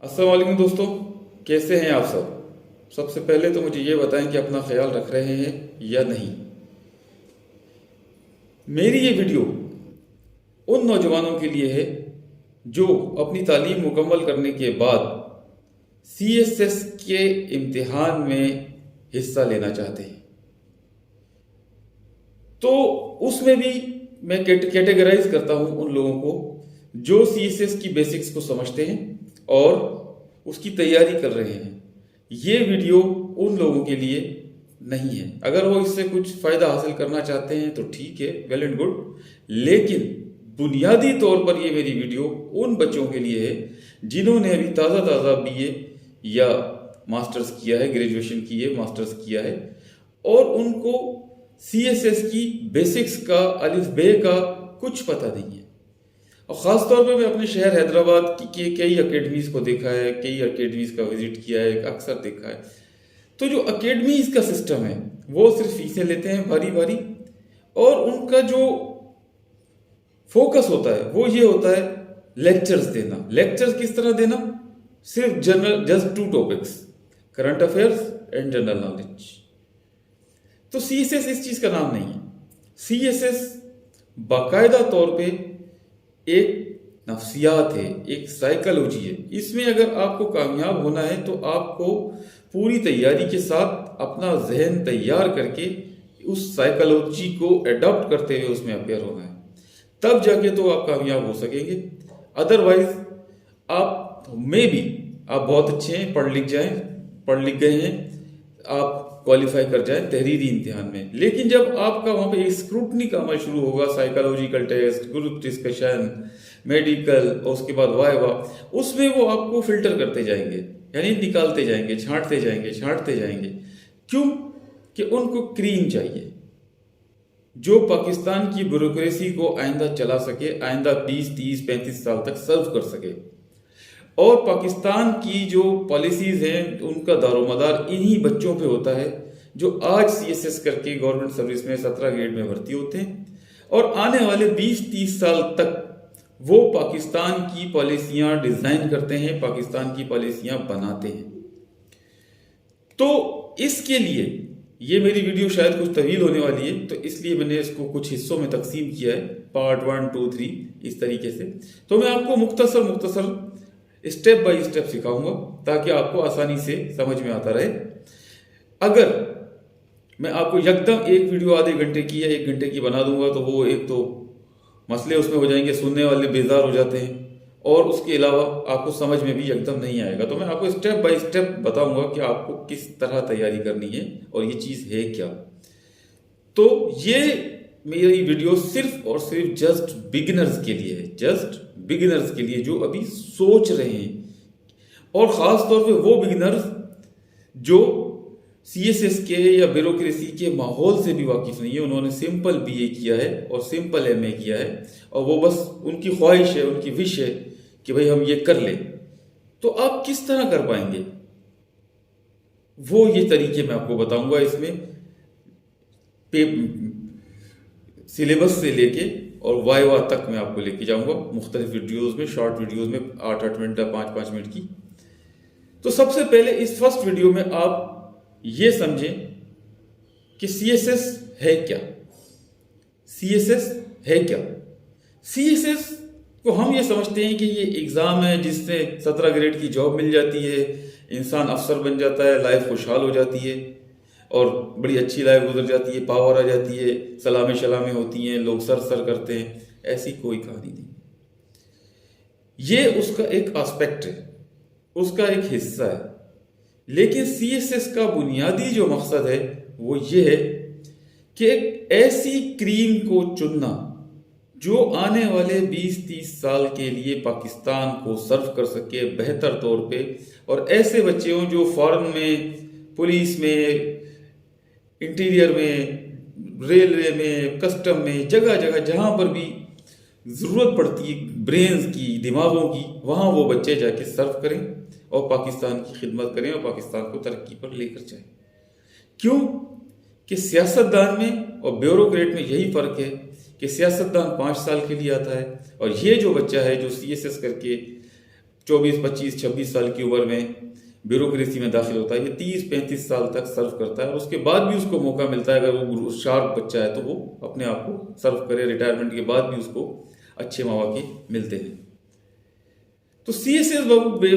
अस्सलाम वालेकुम दोस्तों, कैसे हैं आप सब। सबसे पहले तो मुझे ये बताएं कि अपना ख्याल रख रहे हैं या नहीं। मेरी ये वीडियो उन नौजवानों के लिए है जो अपनी तालीम मुकम्मल करने के बाद CSS के इम्तिहान में हिस्सा लेना चाहते हैं। तो उसमें भी मैं कैटेगराइज करता हूं उन लोगों को जो CSS की बेसिक्स को समझते हैं और उसकी तैयारी कर रहे हैं। ये वीडियो उन लोगों के लिए नहीं है। अगर वो इससे कुछ फ़ायदा हासिल करना चाहते हैं तो ठीक है, वेल एंड गुड। लेकिन बुनियादी तौर पर ये मेरी वीडियो उन बच्चों के लिए है जिन्होंने अभी ताज़ा ताज़ा BA या मास्टर्स किया है, ग्रेजुएशन की है, मास्टर्स किया है और उनको CSS की बेसिक्स का, अलिफ बे का कुछ पता नहीं है। और ख़ास तौर पे मैं अपने शहर हैदराबाद के कई अकेडमीज़ को देखा है, कई अकेडमीज़ का विज़िट किया है, अक्सर देखा है। तो जो अकेडमीज़ का सिस्टम है वो सिर्फ फीसें लेते हैं भारी भारी, और उनका जो फोकस होता है वो ये होता है लेक्चर्स देना। लेक्चर्स किस तरह देना? सिर्फ general, just 2 topics, current affairs and general knowledge. तो CSS इस चीज़ का नाम नहीं है। CSS बाकायदा तौर पे एक नफ्सियात है, एक साइकोलॉजी है। इसमें अगर आपको कामयाब होना है तो आपको पूरी तैयारी के साथ अपना जहन तैयार करके उस साइकोलॉजी को एडॉप्ट करते हुए उसमें अपेयर होना है, तब जाके तो आप कामयाब हो सकेंगे। अदरवाइज आप आप बहुत अच्छे हैं, पढ़ लिख गए हैं, आप क्वालिफाई कर जाए तहरीरी इम्तिहान में, लेकिन जब आपका वहाँ पे स्क्रूटनी का अमल शुरू होगा, psychological test, group discussion, medical और उसके बाद वाइवा, उसमें वो आपको फिल्टर करते जाएंगे, यानी निकालते जाएंगे, छांटते जाएंगे। क्यों? कि उनको क्रीम चाहिए जो पाकिस्तान की ब्यूरोक्रेसी को आइंदा चला सके, आइंदा 20, 30, 35 साल तक सर्व कर सके। और पाकिस्तान की जो पॉलिसीज़ हैं उनका दारोमदार इन्हीं बच्चों पे होता है जो आज CSS करके गवर्नमेंट सर्विस में 17 ग्रेड में भर्ती होते हैं और आने वाले 20-30 साल तक वो पाकिस्तान की पॉलिसियां डिज़ाइन करते हैं, पाकिस्तान की पॉलिसियां बनाते हैं। तो इसके लिए ये मेरी वीडियो शायद कुछ तवील होने वाली है, तो इसलिए मैंने इसको कुछ हिस्सों में तकसीम किया है, पार्ट 1, 2, 3 इस तरीके से। तो मैं आपको मुख्तसर स्टेप बाय स्टेप सिखाऊंगा ताकि आपको आसानी से समझ में आता रहे। अगर मैं आपको यकदम एक वीडियो आधे घंटे की या 1 घंटे की बना दूंगा तो वो एक तो मसले उसमें हो जाएंगे, सुनने वाले बेजार हो जाते हैं, और उसके अलावा आपको समझ में भी एकदम नहीं आएगा। तो मैं आपको स्टेप बाय स्टेप बताऊंगा कि आपको किस तरह तैयारी करनी है और ये चीज़ है क्या। तो ये मेरी वीडियो सिर्फ और सिर्फ जस्ट बिगिनर्स के लिए है, जस्ट बिगिनर्स के लिए जो अभी सोच रहे हैं, और ख़ास तौर पे वो बिगिनर्स जो CSS के या ब्यूरोक्रेसी के माहौल से भी वाकिफ नहीं है। उन्होंने सिंपल BA किया है और सिंपल MA किया है और वो बस उनकी ख्वाहिश है, उनकी विश है कि भाई हम ये कर लें। तो आप किस तरह कर पाएंगे वो ये तरीके मैं आपको बताऊंगा। इसमें सिलेबस से लेके और वाइवा तक मैं आपको लेके जाऊंगा मुख्तलिफ वीडियोस में, शॉर्ट वीडियोस में 8-8 मिनट या 5-5 मिनट की। तो सबसे पहले इस फर्स्ट वीडियो में आप ये समझें कि CSS है क्या। CSS है क्या? CSS को हम ये समझते हैं कि ये एग्ज़ाम है जिससे 17 ग्रेड की जॉब मिल जाती है, इंसान अफसर बन जाता है, लाइफ खुशहाल हो जाती है और बड़ी अच्छी लाइफ गुजर जाती है, पावर आ जाती है, सलामी होती हैं, लोग सर करते हैं। ऐसी कोई कहानी नहीं। ये उसका एक एस्पेक्ट है, उसका एक हिस्सा है। लेकिन CSS का बुनियादी जो मकसद है वो ये है कि एक ऐसी क्रीम को चुनना जो आने वाले 20-30 साल के लिए पाकिस्तान को सर्व कर सके बेहतर तौर पे, और ऐसे बच्चे हों जो फॉरेन में, पुलिस में, इंटीरियर में, रेलवे में, कस्टम में, जगह जगह जहाँ पर भी ज़रूरत पड़ती है ब्रेन्स की, दिमागों की, वहाँ वो बच्चे जाके सर्व करें और पाकिस्तान की खिदमत करें और पाकिस्तान को तरक्की पर लेकर जाएं। क्यों? कि सियासतदान में और ब्यूरोक्रेट में यही फ़र्क है कि सियासतदान 5 साल के लिए आता है और ये जो बच्चा है जो CSS करके 24, 25, 26 साल की उम्र में ब्यूरोक्रेसी में दाखिल होता है, ये 30-35 साल तक सर्व करता है और उसके बाद भी उसको मौका मिलता है, अगर वो शार्प बच्चा है तो वो अपने आप को सर्व करे, रिटायरमेंट के बाद भी उसको अच्छे मौके मिलते हैं। तो CSS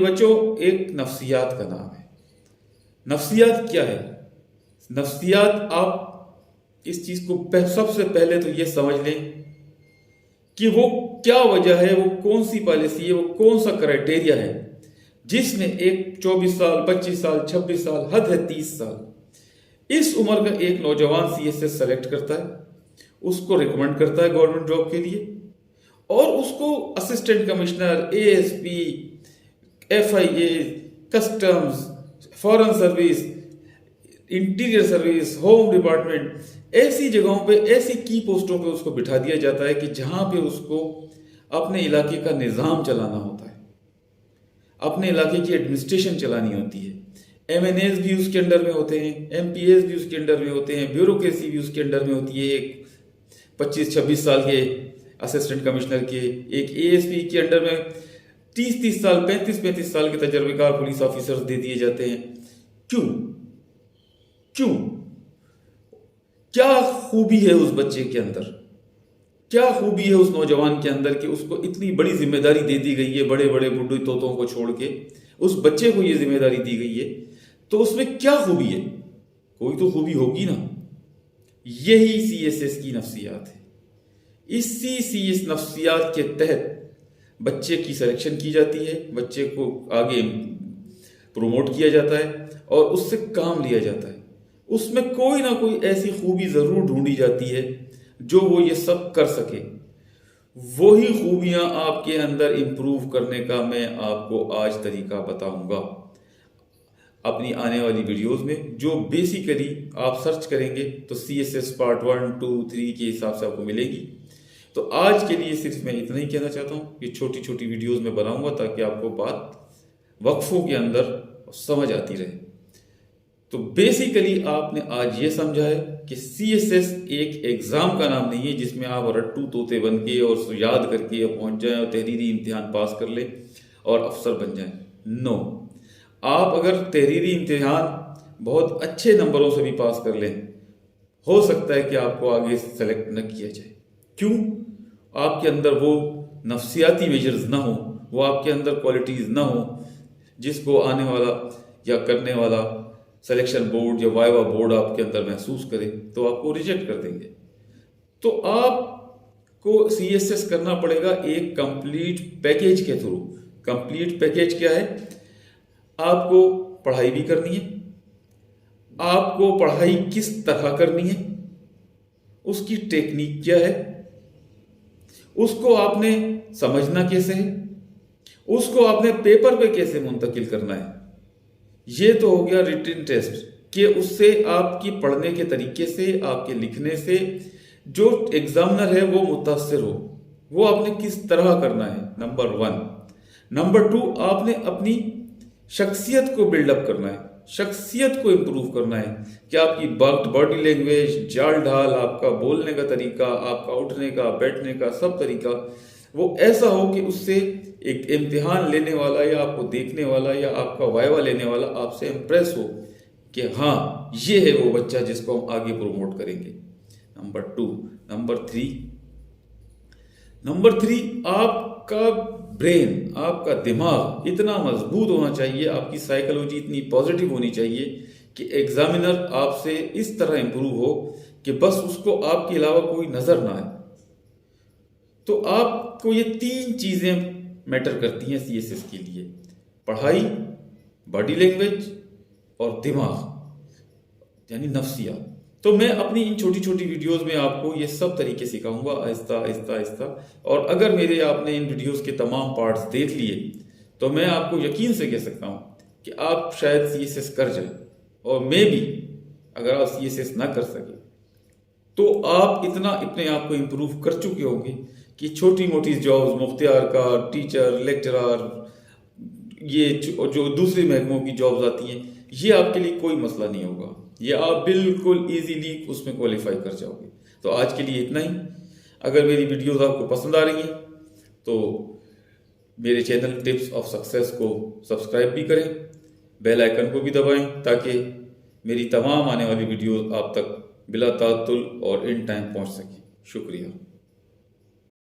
बच्चों एक नफ्सियात का नाम है। नफ्सियात क्या है? नफ्सियात, आप इस चीज को सबसे पहले तो ये समझ लें कि वो क्या वजह है, वो कौन सी पॉलिसी है, वो कौन सा क्राइटेरिया है जिसमें एक 24 साल, 25 साल, 26 साल, हद है 30 साल, इस उम्र का एक नौजवान CSS सेलेक्ट करता है, उसको रिकमेंड करता है गवर्नमेंट जॉब के लिए और उसको assistant commissioner, ASP, FIA, customs, foreign service, interior service, home department, ऐसी जगहों पे, ऐसी की पोस्टों पे उसको बिठा दिया जाता है कि जहां पे उसको अपने इलाके का निज़ाम चलाना होता है, अपने इलाके की एडमिनिस्ट्रेशन चलानी होती है। MNAs भी उसके अंडर में होते हैं, MPAs भी उसके अंडर में होते हैं, ब्यूरोक्रेसी भी उसके अंडर में होती है। एक 25-26 साल के असिस्टेंट कमिश्नर के, एक ASP के अंडर में 30-30 साल, 35-35 साल के तजर्बेकार पुलिस ऑफिसर्स दे दिए जाते हैं। क्यों? क्या खूबी है उस बच्चे के अंदर, क्या खूबी है उस नौजवान के अंदर कि उसको इतनी बड़ी जिम्मेदारी दे दी गई है, बड़े बड़े बुड्ढे तोतों को छोड़ के उस बच्चे को ये जिम्मेदारी दी गई है, तो उसमें क्या खूबी है? कोई तो खूबी होगी ना। यही CSS की नफ्सियात है। इसी CSS नफ्सियात के तहत बच्चे की सिलेक्शन की जाती है, बच्चे को आगे प्रोमोट किया जाता है और उससे काम लिया जाता है। उसमें कोई ना कोई ऐसी खूबी जरूर ढूंढी जाती है जो वो ये सब कर सके। वही खूबियां आपके अंदर इंप्रूव करने का मैं आपको आज तरीका बताऊंगा अपनी आने वाली वीडियोस में, जो बेसिकली आप सर्च करेंगे तो CSS पार्ट 1, 2, 3 के हिसाब से आपको मिलेगी। तो आज के लिए सिर्फ मैं इतना ही कहना चाहता हूँ कि छोटी छोटी वीडियोस में बनाऊंगा ताकि आपको बात वक्फों के अंदर समझ आती रहे। तो बेसिकली आपने आज ये समझा है कि CSS एक एग्जाम का नाम नहीं है जिसमें आप रट्टू तोते बन के और याद करके पहुंच जाएं और तहरीरी इम्तिहान पास कर ले और अफसर बन जाएं। नो, आप अगर तहरीरी इम्तिहान बहुत अच्छे नंबरों से भी पास कर लें, हो सकता है कि आपको आगे सेलेक्ट न किया जाए। क्यों? आपके अंदर वो नफ्सियाती मेजर्स ना हो, वो आपके अंदर क्वालिटीज ना हो जिसको आने वाला या करने वाला सिलेक्शन बोर्ड या वाइवा बोर्ड आपके अंदर महसूस करे, तो आपको रिजेक्ट कर देंगे। तो आपको CSS करना पड़ेगा एक कंप्लीट पैकेज के थ्रू। कंप्लीट पैकेज क्या है? आपको पढ़ाई भी करनी है, आपको पढ़ाई किस तरह करनी है, उसकी टेक्निक क्या है, उसको आपने समझना कैसे है, उसको आपने पेपर पे कैसे मुंतकिल करना है। ये तो हो गया रिटन टेस्ट कि उससे आपकी पढ़ने के तरीके से, आपके लिखने से जो एग्जामिनर है वो मुतासिर हो, वो आपने किस तरह करना है, नंबर 1। नंबर 2, आपने अपनी शख्सियत को बिल्डअप करना है, शख्सियत को इंप्रूव करना है कि आपकी बॉडी लैंग्वेज, चाल ढाल, आपका बोलने का तरीका, आपका उठने का, बैठने का सब तरीका वो ऐसा हो कि उससे एक इम्तिहान लेने वाला या आपको देखने वाला या आपका वाइवा लेने वाला आपसे इम्प्रेस हो कि हाँ ये है वो बच्चा जिसको हम आगे प्रोमोट करेंगे। नंबर 2। नंबर 3, आपका ब्रेन, आपका दिमाग इतना मजबूत होना चाहिए, आपकी साइकोलॉजी इतनी पॉजिटिव होनी चाहिए कि एग्जामिनर आपसे इस तरह इंप्रूव हो कि बस उसको आपके अलावा कोई नजर ना आए। तो आपको ये 3 चीजें मैटर करती हैं CSS के लिए: पढ़ाई, बॉडी लैंग्वेज और दिमाग यानी नफ्सियात। तो मैं अपनी इन छोटी छोटी वीडियोस में आपको ये सब तरीके सिखाऊंगा आहिस्ता आहिस्ता आहिस्ता। और अगर मेरे आपने इन वीडियोस के तमाम पार्ट्स देख लिए तो मैं आपको यकीन से कह सकता हूँ कि आप शायद CSS कर जाए, और मैं भी अगर आप CSS ना कर सके तो आप इतना अपने आप को इम्प्रूव कर चुके होंगे कि छोटी मोटी जॉब्स, मुख्तियार का, टीचर, लेक्चरर, ये जो दूसरे महकमों की जॉब्स आती हैं, ये आपके लिए कोई मसला नहीं होगा, ये आप बिल्कुल इजीली उसमें क्वालिफाई कर जाओगे। तो आज के लिए इतना ही। अगर मेरी वीडियोस आपको पसंद आ रही हैं तो मेरे चैनल टिप्स ऑफ सक्सेस को सब्सक्राइब भी करें, बेल आइकन को भी दबाएं ताकि मेरी तमाम आने वाली वीडियोस आप तक बिला तातुल और इन टाइम पहुंच सकें। शुक्रिया।